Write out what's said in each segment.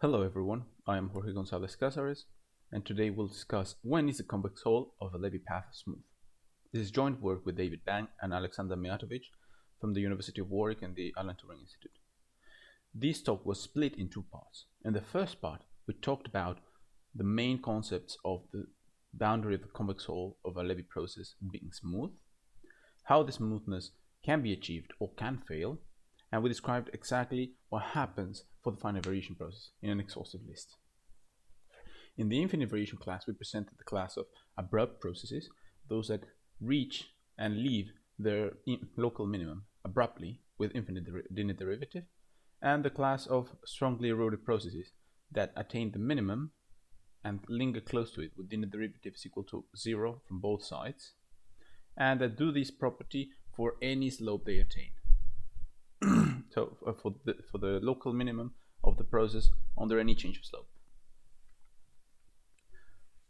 Hello everyone, I am Jorge Gonzalez Cazares, and today we'll discuss when is the convex hull of a Levy path smooth. This is joint work with David Bang and Aleks Mijatovic from the University of Warwick and the Alan Turing Institute. This talk was split in two parts. In the first part, we talked about the main concepts of the boundary of the convex hull of a Levy process being smooth, how the smoothness can be achieved or can fail, and we described exactly what happens for the finite variation process in an exhaustive list. In the infinite variation class, we presented the class of abrupt processes, those that reach and leave their local minimum abruptly with infinite derivative, and the class of strongly eroded processes that attain the minimum and linger close to it with infinite derivative is equal to 0 from both sides, and that do this property for any slope they attain. So for the local minimum of the process under any change of slope.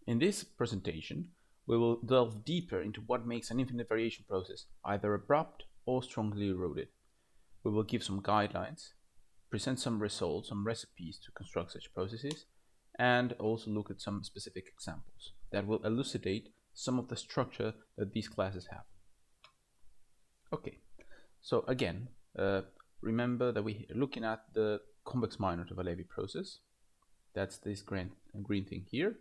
In this presentation, we will delve deeper into what makes an infinite variation process either abrupt or strongly eroded. We will give some guidelines, present some results, some recipes to construct such processes, and also look at some specific examples that will elucidate some of the structure that these classes have. Okay, so again, remember that we're looking at the convex minor of a Levy process. That's this green thing here.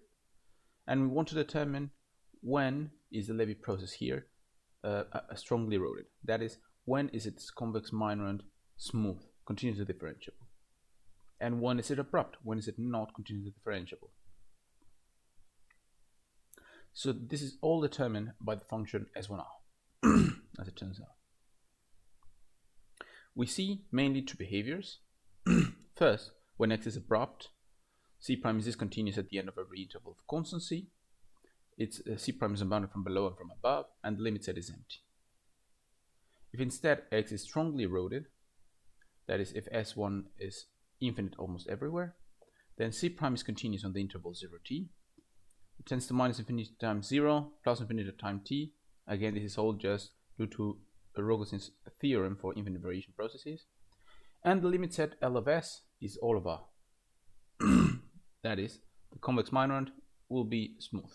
And we want to determine when is the Levy process here strongly eroded. That is, when is its convex minor smooth, continuously differentiable. And when is it abrupt, when is it not continuously differentiable. So this is all determined by the function S1R, as it turns out. We see mainly two behaviors. First, when x is abrupt, C prime is discontinuous at the end of every interval of constancy. Its C prime is unbounded from below and from above, and the limit set is empty. If instead x is strongly eroded, that is, if S1 is infinite almost everywhere, then C prime is continuous on the interval 0t. It tends to minus infinity times 0, plus infinity times t. Again, this is all just due to Rogozhin's theorem for infinite variation processes. And the limit set L of S is all of R. That is, the convex minor will be smooth.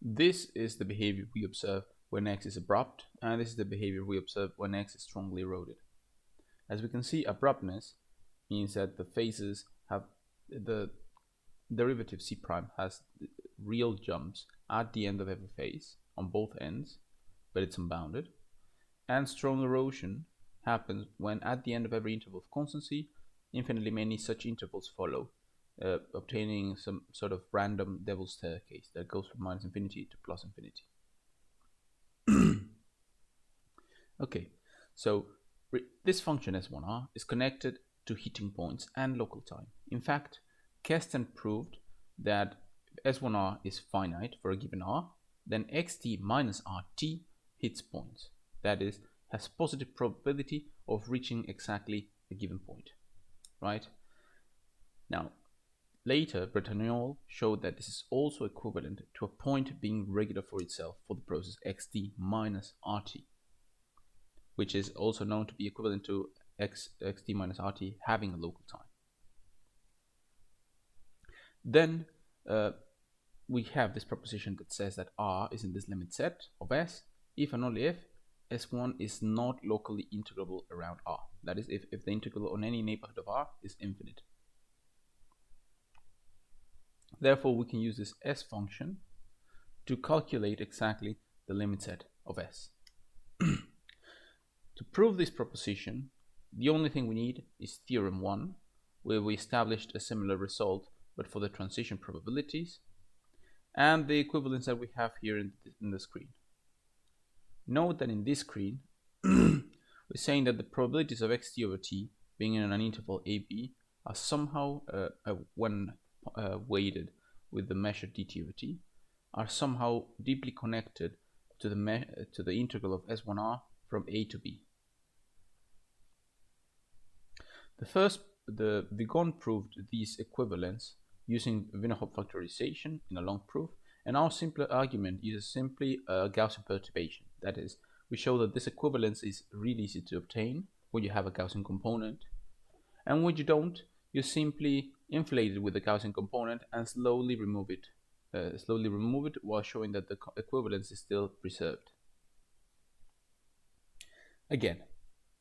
This is the behavior we observe when x is abrupt, and this is the behavior we observe when x is strongly eroded. As we can see, abruptness means that the phases have the derivative C prime has real jumps at the end of every phase on both ends, but it's unbounded. And strong erosion happens when at the end of every interval of constancy, infinitely many such intervals follow, obtaining some sort of random devil's staircase that goes from minus infinity to plus infinity. Okay, so this function S1R is connected to heating points and local time. In fact, Kesten proved that S1R is finite for a given R, then xt minus rt hits points. That is, has positive probability of reaching exactly a given point, right? Now, later, Bretagnol showed that this is also equivalent to a point being regular for itself for the process xt minus rt, which is also known to be equivalent to xt minus rt having a local time. Then we have this proposition that says that R is in this limit set of S if and only if S1 is not locally integrable around R. That is, if the integral on any neighborhood of R is infinite. Therefore, we can use this S function to calculate exactly the limit set of S. To prove this proposition, the only thing we need is theorem 1, where we established a similar result but for the transition probabilities, and the equivalence that we have here in the screen. Note that in this screen, we're saying that the probabilities of xt over t being in an interval AB are somehow, when weighted with the measure dt over t, are somehow deeply connected to the integral of S1R from A to B. The Vigon proved these equivalents using Vinahop factorization in a long proof, and our simpler argument uses simply a Gaussian perturbation. That is, we show that this equivalence is really easy to obtain when you have a Gaussian component, And when you don't, you simply inflate it with the Gaussian component and slowly remove it while showing that the equivalence is still preserved. Again,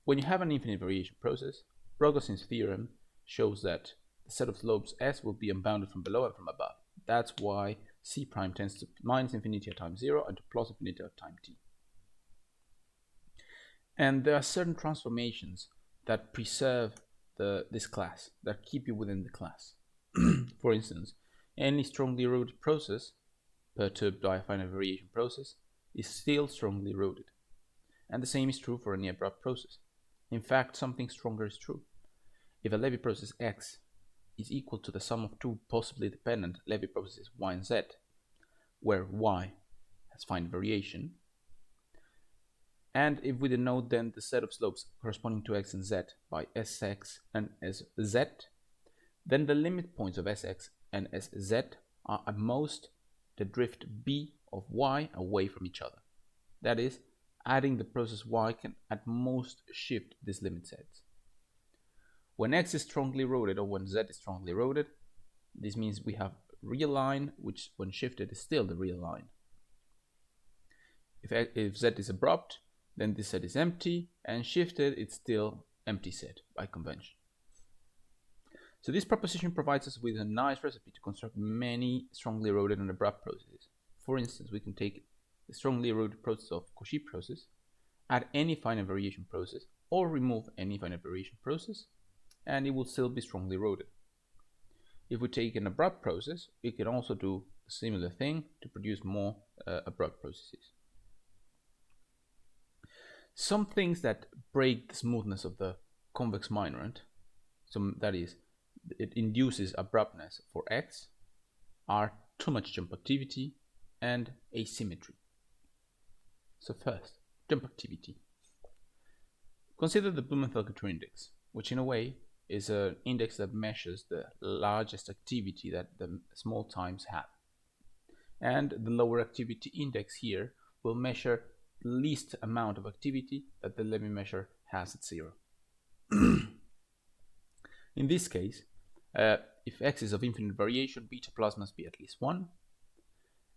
when you have an infinite variation process, Rogojin's theorem shows that the set of slopes S will be unbounded from below and from above. That's why C prime tends to minus infinity at time 0 and to plus infinity at time t. And there are certain transformations that preserve this class, that keep you within the class. For instance, any strongly eroded process, perturbed by a finite variation process, is still strongly eroded. And the same is true for any abrupt process. In fact, something stronger is true. If a Levy process X is equal to the sum of two possibly dependent Levy processes Y and Z, where Y has finite variation, and if we denote then the set of slopes corresponding to X and Z by Sx and Sz, then the limit points of Sx and Sz are at most the drift B of Y away from each other. That is, adding the process Y can at most shift these limit sets. When X is strongly eroded or when Z is strongly eroded, this means we have a real line which when shifted is still the real line. If Z is abrupt, then this set is empty, and shifted it's still empty set by convention. So this proposition provides us with a nice recipe to construct many strongly eroded and abrupt processes. For instance, we can take the strongly eroded process of Cauchy process, add any finite variation process, or remove any finite variation process, and it will still be strongly eroded. If we take an abrupt process, we can also do a similar thing to produce more abrupt processes. Some things that break the smoothness of the convex minorant, so that is, it induces abruptness for X, are too much jump activity and asymmetry. So first, jump activity. Consider the Blumenfeld-Couture index, which in a way is an index that measures the largest activity that the small times have. And the lower activity index here will measure the least amount of activity that the Levy measure has at 0. In this case, if X is of infinite variation, beta plus must be at least 1.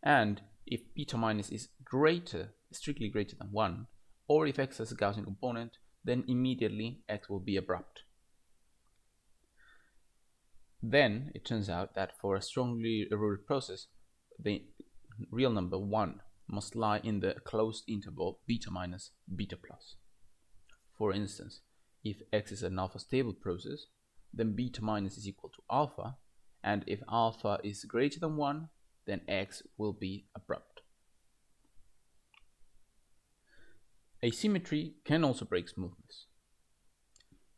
And if beta minus is strictly greater than 1, or if X has a Gaussian component, then immediately X will be abrupt. Then it turns out that for a strongly eroded process, the real number 1 must lie in the closed interval beta minus beta plus. For instance, if X is an alpha stable process, then beta minus is equal to alpha, and if alpha is greater than 1, then X will be abrupt. Asymmetry can also break smoothness.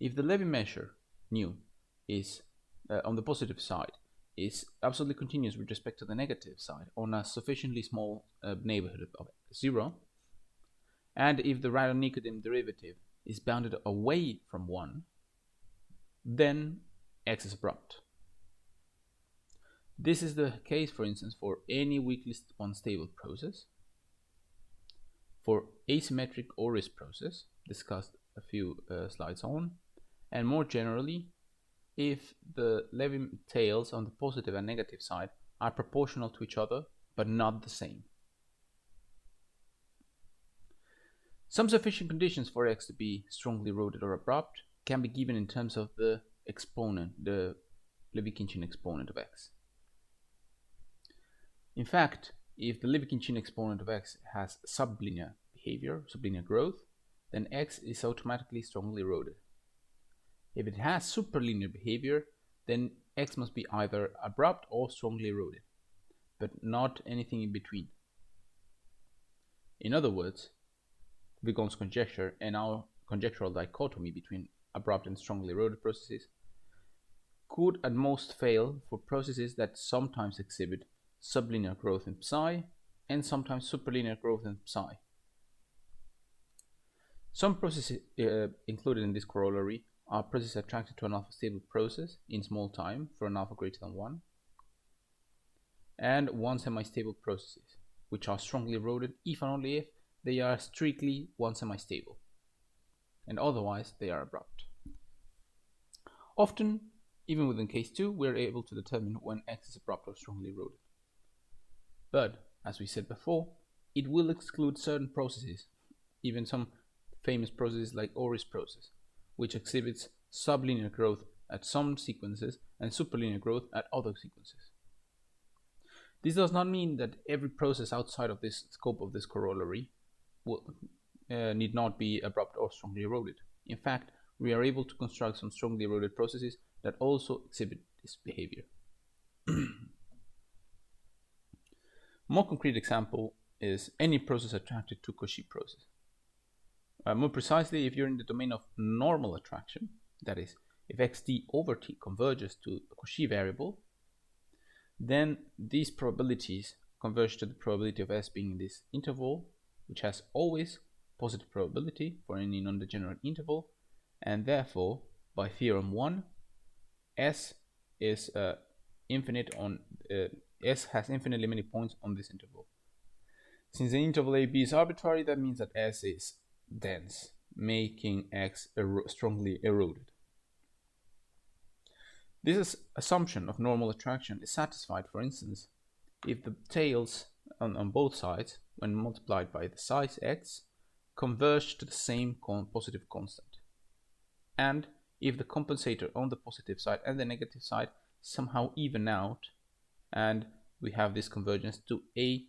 If the Levy measure nu is on the positive side is absolutely continuous with respect to the negative side on a sufficiently small neighborhood of 0, and if the Radon-Nikodym derivative is bounded away from 1, then X is abrupt. This is the case, for instance, for any weakly unstable process, for asymmetric Orey process, discussed a few slides on, and more generally, if the Levy tails on the positive and negative side are proportional to each other, but not the same. Some sufficient conditions for X to be strongly eroded or abrupt can be given in terms of the exponent, the Levy-Khinchin exponent of X. In fact, if the Levy-Khinchin exponent of X has sublinear behavior, sublinear growth, then X is automatically strongly eroded. If it has superlinear behavior, then X must be either abrupt or strongly eroded, but not anything in between. In other words, Vigon's conjecture and our conjectural dichotomy between abrupt and strongly eroded processes could at most fail for processes that sometimes exhibit sublinear growth in psi and sometimes superlinear growth in psi. Some processes included in this corollary are processes attracted to an alpha stable process in small time for an alpha greater than 1, and one semi-stable processes, which are strongly eroded if and only if they are strictly one semi-stable, and otherwise they are abrupt. Often, even within case 2, we are able to determine when X is abrupt or strongly eroded. But, as we said before, it will exclude certain processes, even some famous processes like Orey's process, which exhibits sublinear growth at some sequences and superlinear growth at other sequences. This does not mean that every process outside of this scope of this corollary need not be abrupt or strongly eroded. In fact, we are able to construct some strongly eroded processes that also exhibit this behavior. More concrete example is any process attracted to Cauchy process. More precisely, if you're in the domain of normal attraction, that is, if xt over t converges to a Cauchy variable, then these probabilities converge to the probability of S being in this interval, which has always positive probability for any non-degenerate interval, and therefore, by theorem 1, S is infinite on S has infinitely many points on this interval. Since the interval AB is arbitrary, that means that S is dense, making X strongly eroded. This assumption of normal attraction is satisfied, for instance, if the tails on both sides, when multiplied by the size X, converge to the same positive constant, and if the compensator on the positive side and the negative side somehow even out, and we have this convergence to a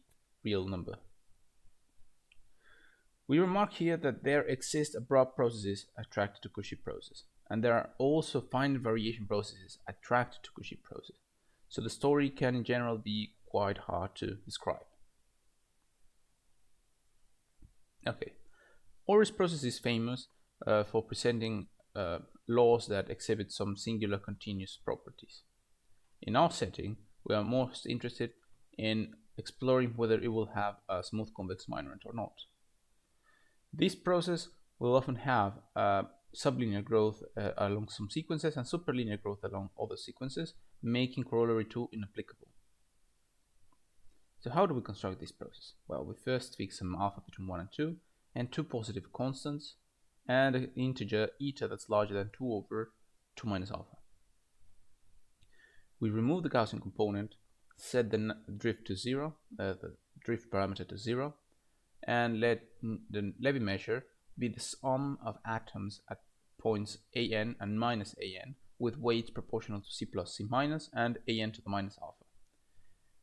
real number. We remark here that there exist abrupt processes attracted to Cauchy process, and there are also finite variation processes attracted to Cauchy process. So the story can in general be quite hard to describe. Okay, Orey's process is famous for presenting laws that exhibit some singular continuous properties. In our setting, we are most interested in exploring whether it will have a smooth convex minorant or not. This process will often have sublinear growth along some sequences and superlinear growth along other sequences, making corollary 2 inapplicable. So how do we construct this process? Well, we first fix some alpha between 1 and 2, and two positive constants, and an integer eta that's larger than 2 over 2 minus alpha. We remove the Gaussian component, set the drift to 0, the drift parameter to 0, and let the Levy measure be the sum of atoms at points an and minus an with weights proportional to c plus c minus and an to the minus alpha.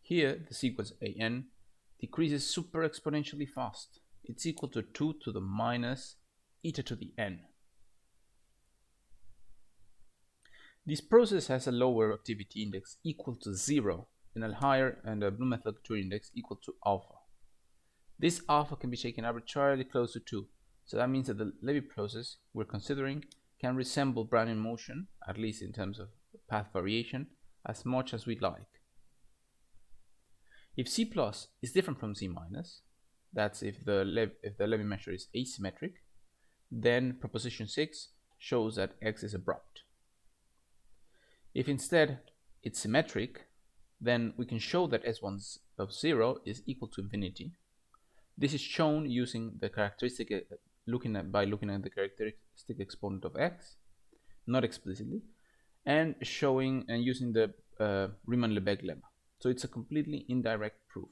Here, the sequence an decreases super exponentially fast. It's equal to 2 to the minus eta to the n. This process has a lower activity index equal to 0 and a higher and a Blumenthal-Couture index equal to alpha. This alpha can be taken arbitrarily close to 2, so that means that the Levy process we're considering can resemble Brownian motion, at least in terms of path variation, as much as we'd like. If C plus is different from C minus, that's if the Levy measure is asymmetric, then proposition 6 shows that X is abrupt. If instead it's symmetric, then we can show that S1 of 0 is equal to infinity. This is shown using the characteristic by looking at the characteristic exponent of X, not explicitly, and using the Riemann-Lebesgue lemma. So it's a completely indirect proof.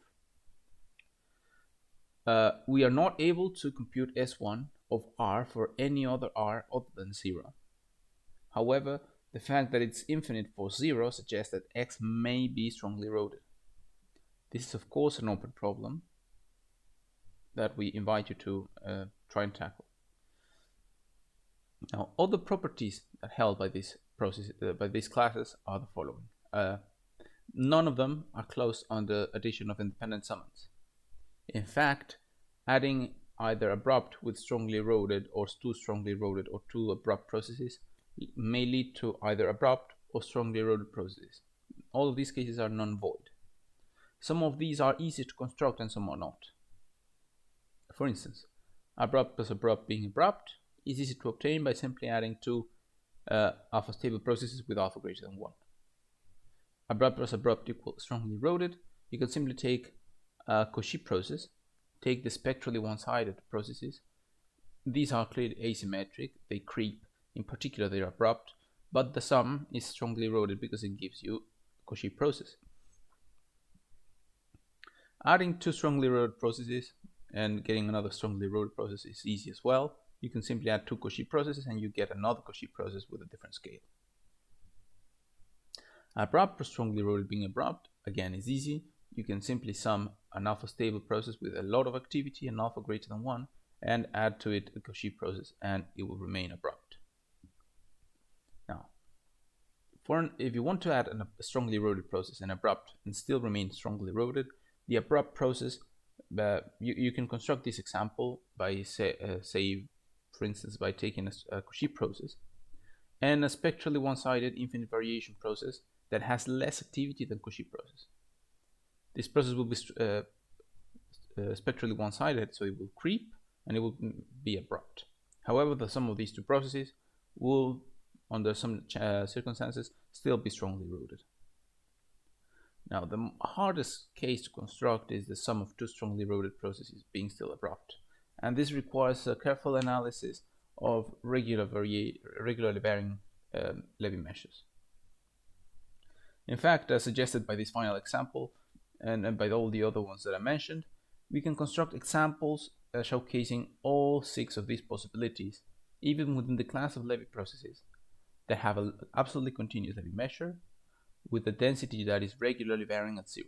We are not able to compute S1 of R for any other R other than 0. However, the fact that it's infinite for 0 suggests that X may be strongly eroded. This is of course an open problem that we invite you to try and tackle. Now, other properties that are held by this process, by these classes, are the following. None of them are closed on the addition of independent summands. In fact, adding either abrupt with strongly eroded or two strongly eroded or two abrupt processes may lead to either abrupt or strongly eroded processes. All of these cases are non-void. Some of these are easy to construct and some are not. For instance, abrupt plus abrupt being abrupt is easy to obtain by simply adding two alpha stable processes with alpha greater than 1. Abrupt plus abrupt equals strongly eroded. You can simply take a Cauchy process, take the spectrally one-sided processes. These are clearly asymmetric, they creep, in particular they are abrupt, but the sum is strongly eroded because it gives you a Cauchy process. Adding two strongly eroded processes and getting another strongly eroded process is easy as well. You can simply add two Cauchy processes and you get another Cauchy process with a different scale. Abrupt or strongly eroded being abrupt, again, is easy. You can simply sum an alpha stable process with a lot of activity and alpha greater than 1 and add to it a Cauchy process and it will remain abrupt. Now, if you want to add a strongly eroded process and abrupt and still remain strongly eroded, the abrupt process, you can construct this example by say for instance, by taking a Cauchy process and a spectrally one-sided infinite variation process that has less activity than Cauchy process. This process will be spectrally one-sided, so it will creep and it will be abrupt. However, the sum of these two processes will, under some circumstances, still be strongly eroded. Now, the hardest case to construct is the sum of two strongly eroded processes being still abrupt, and this requires a careful analysis of regularly varying Levy meshes. In fact, as suggested by this final example and by all the other ones that I mentioned, we can construct examples showcasing all 6 of these possibilities, even within the class of Levy processes that have an absolutely continuous Levy measure with a density that is regularly varying at 0.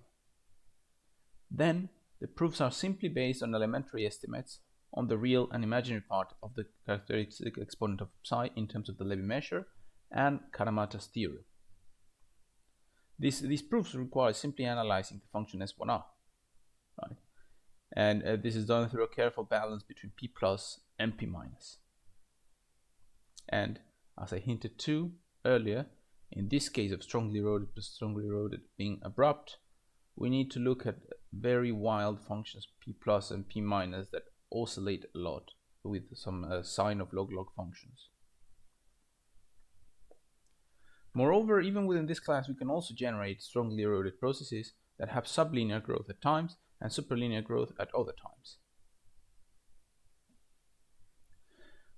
Then, the proofs are simply based on elementary estimates on the real and imaginary part of the characteristic exponent of psi in terms of the Levy measure and Karamata's theorem. These proofs require simply analyzing the function S1R, right? And this is done through a careful balance between P plus and P minus. And as I hinted to earlier, in this case of strongly eroded plus strongly eroded being abrupt, we need to look at very wild functions P plus and P minus that oscillate a lot with some sine of log-log functions. Moreover, even within this class, we can also generate strongly eroded processes that have sublinear growth at times and superlinear growth at other times.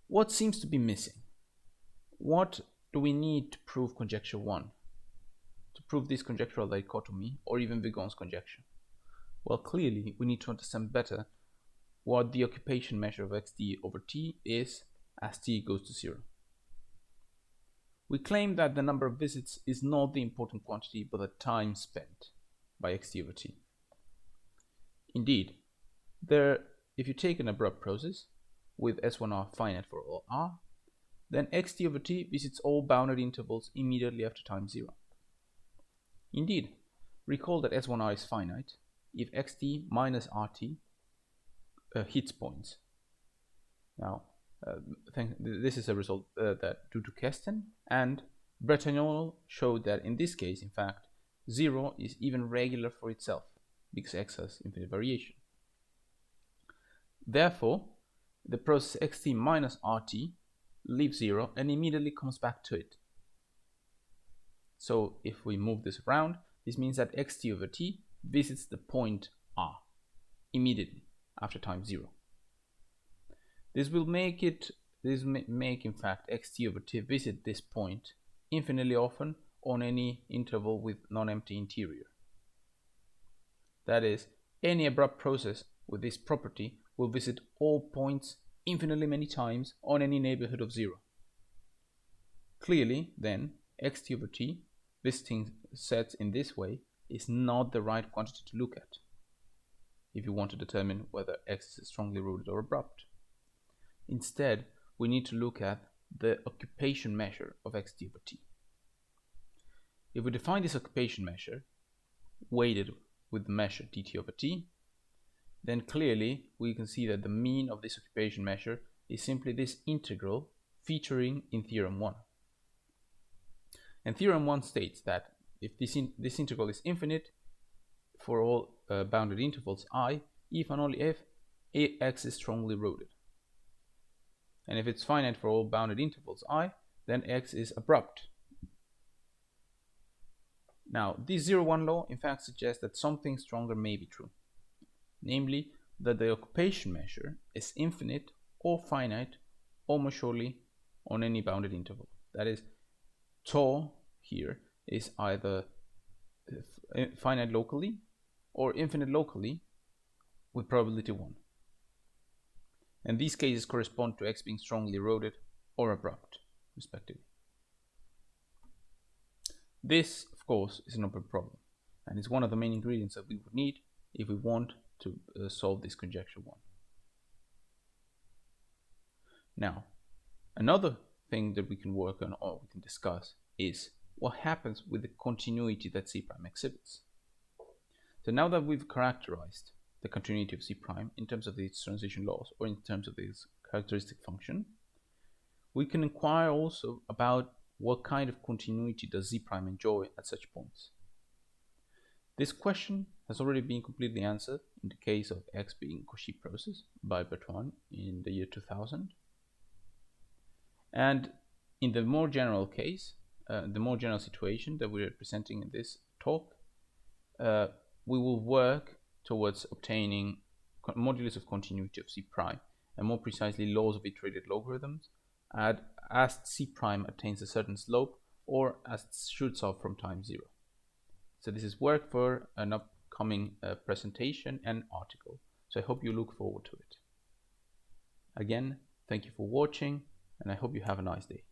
What seems to be missing? What do we need to prove conjecture 1? To prove this conjectural dichotomy, or even Vigon's conjecture? Well, clearly, we need to understand better what the occupation measure of xt over t is as t goes to 0. We claim that the number of visits is not the important quantity, but the time spent by xt over t. Indeed, if you take an abrupt process with S1R finite for all r, then xt over t visits all bounded intervals immediately after time 0. Indeed, recall that S1R is finite if xt minus rt hits points. Now, this is a result that due to Kesten and Bretagnol showed that in this case, in fact, 0 is even regular for itself because x has infinite variation. Therefore, the process xt minus rt leaves 0 and immediately comes back to it. So if we move this around, this means that xt over t visits the point r immediately after time 0. This will make in fact xt over t visit this point infinitely often on any interval with non-empty interior. That is, any abrupt process with this property will visit all points infinitely many times on any neighborhood of 0. Clearly, then, xt over t visiting sets in this way is not the right quantity to look at if you want to determine whether x is strongly eroded or abrupt. Instead, we need to look at the occupation measure of xt over t. If we define this occupation measure weighted with the measure dt over t, then clearly we can see that the mean of this occupation measure is simply this integral featuring in theorem 1. And theorem 1 states that if this integral is infinite for all bounded intervals I, if and only if x is strongly eroded. And if it's finite for all bounded intervals I, then x is abrupt. Now, this 0-1 law in fact suggests that something stronger may be true, namely that the occupation measure is infinite or finite almost surely on any bounded interval. That is, tau here is either finite locally or infinite locally with probability 1. And these cases correspond to x being strongly eroded or abrupt, respectively. This, of course, is an open problem, and it's one of the main ingredients that we would need if we want to solve this conjecture 1. Now, another thing that we can work on or we can discuss is what happens with the continuity that C' exhibits. So now that we've characterized the continuity of C' in terms of its transition laws or in terms of its characteristic function, we can inquire also about what kind of continuity does Z' enjoy at such points. This question has already been completely answered in the case of X being Cauchy process by Bertrand in the year 2000. And in the more general case, the more general situation that we're presenting in this talk, we will work towards obtaining modulus of continuity of C' and more precisely laws of iterated logarithms as C' attains a certain slope or as it shoots off from time 0. So this is work for an upcoming presentation and article. So I hope you look forward to it. Again, thank you for watching, and I hope you have a nice day.